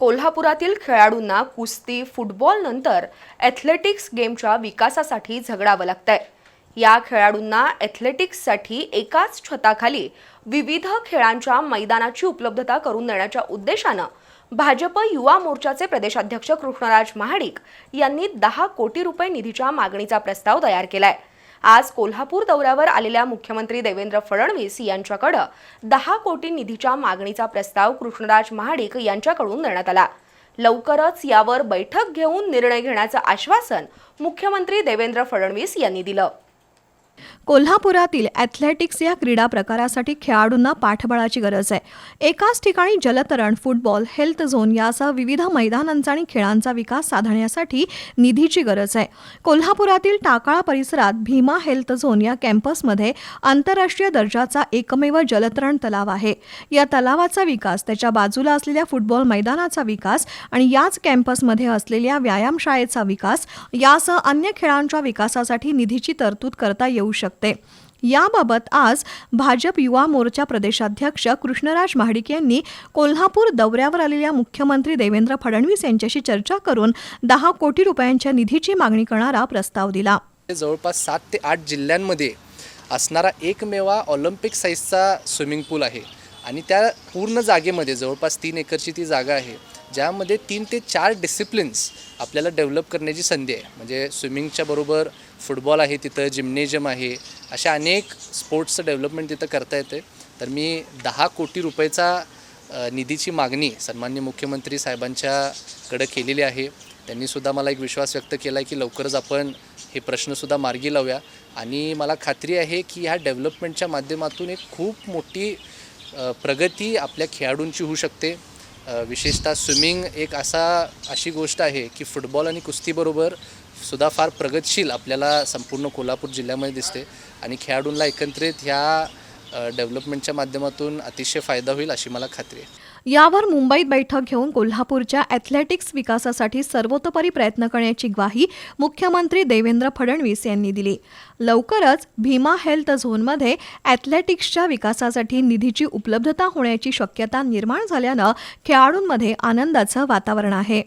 कोल्हापुरातील खेळाडूंना कुस्ती, फुटबॉल नंतर ॲथलेटिक्स गेमच्या विकासासाठी झगडावं लागतंय। या खेळाडूंना ॲथलेटिक्ससाठी एकाच छताखाली विविध खेळांच्या मैदानाची उपलब्धता करून देण्याच्या उद्देशानं भाजप युवा मोर्चाचे प्रदेशाध्यक्ष कृष्णराज महाडिक यांनी 10 कोटी रुपये निधीच्या मागणीचा प्रस्ताव तयार केलाय। आज कोल्हापूर दौऱ्यावर आलेल्या मुख्यमंत्री देवेंद्र फडणवीस यांच्याकडे 10 कोटी निधीच्या मागणीचा प्रस्ताव कृष्णराज महाडिक यांच्याकडून देण्यात आला। लवकरच यावर बैठक घेऊन निर्णय घेण्याचं आश्वासन मुख्यमंत्री देवेंद्र फडणवीस यांनी दिलं। कोल्हापुरातील ॲथलेटिक्स या क्रीडा प्रकारासाठी खेळाडूंना पाठबळाची गरज आहे। एकाच ठिकाणी जलतरण, फुटबॉल, हेल्थ झोन यासह विविध मैदानांचा आणि खेळांचा विकास साधण्यासाठी निधीची गरज आहे। कोल्हापुरातील टाकाळा परिसरात भीमा हेल्थ झोन या कॅम्पसमध्ये आंतरराष्ट्रीय दर्जाचा एकमेव जलतरण तलाव आहे। या तलावाचा विकास, त्याच्या बाजूला असलेल्या फुटबॉल मैदानाचा विकास आणि याच कॅम्पसमध्ये असलेल्या व्यायामशाळेचा विकास यासह अन्य खेळांच्या विकासासाठी निधीची तरतूद करता येऊ शकते। याबाबत आज भाजप युवा मोर्चा प्रदेशाध्यक्ष कृष्णराज महाडिक यांनी कोल्हापूर दौऱ्यावर आलेल्या मुख्यमंत्री देवेंद्र फडणवीस यांच्याशी चर्चा करून 10 कोटी रुपयांच्या निधीची मागणी करणारा प्रस्ताव दिला। जवळपास 7 ते 8 जिल्ह्यांमध्ये असणारा एकमेव ऑलिम्पिक साइजचा स्विमिंग पूल आहे आणि त्या पूर्ण जागेमध्ये जवळपास 3 एकरची ती जागा आहे, ज्यामध्ये 3 ते 4 डिसिप्लिन्स आपल्याला डेव्हलप करण्याची संधी आहे। म्हणजे स्विमिंगच्या बरोबर फुटबॉल आहे, तिथं जिम्नेजियम आहे, अशा अनेक स्पोर्ट्सचं डेव्हलपमेंट तिथं करता येते। तर मी 10 कोटी रुपयाचा निधीची मागणी सन्माननीय मुख्यमंत्री साहेबांच्याकडे केलेली आहे। त्यांनीसुद्धा मला एक विश्वास व्यक्त केला आहे की लवकरच आपण हे प्रश्नसुद्धा मार्गी लावूया आणि मला खात्री आहे की ह्या डेव्हलपमेंटच्या माध्यमातून एक खूप मोठी प्रगती आपल्या खेळाडूंची होऊ शकते। विशेषतः स्विमिंग एक अशी गोष्ट आहे की फुटबॉल आणि कुस्तीबरोबर सुद्धा फार प्रगतशील आपल्याला संपूर्ण कोल्हापूर जिल्ह्यामध्ये दिसते आणि खेळाडूंना एकत्रित ह्या डेव्हलपमेंटच्या माध्यमातून अतिशय फायदा होईल अशी मला खात्री आहे। यावर मुंबईत बैठक घेऊन कोल्हापूरच्या ॲथलेटिक्स विकासासाठी सर्वतोपरी प्रयत्न करण्याची ग्वाही मुख्यमंत्री देवेंद्र फडणवीस यांनी दिली। लवकरच भीमा हेल्थ झोनमध्ये ॲथलेटिक्सच्या विकासासाठी निधीची उपलब्धता होण्याची शक्यता निर्माण झाल्यानं खेळाडूंमध्ये आनंदाचं वातावरण आहे।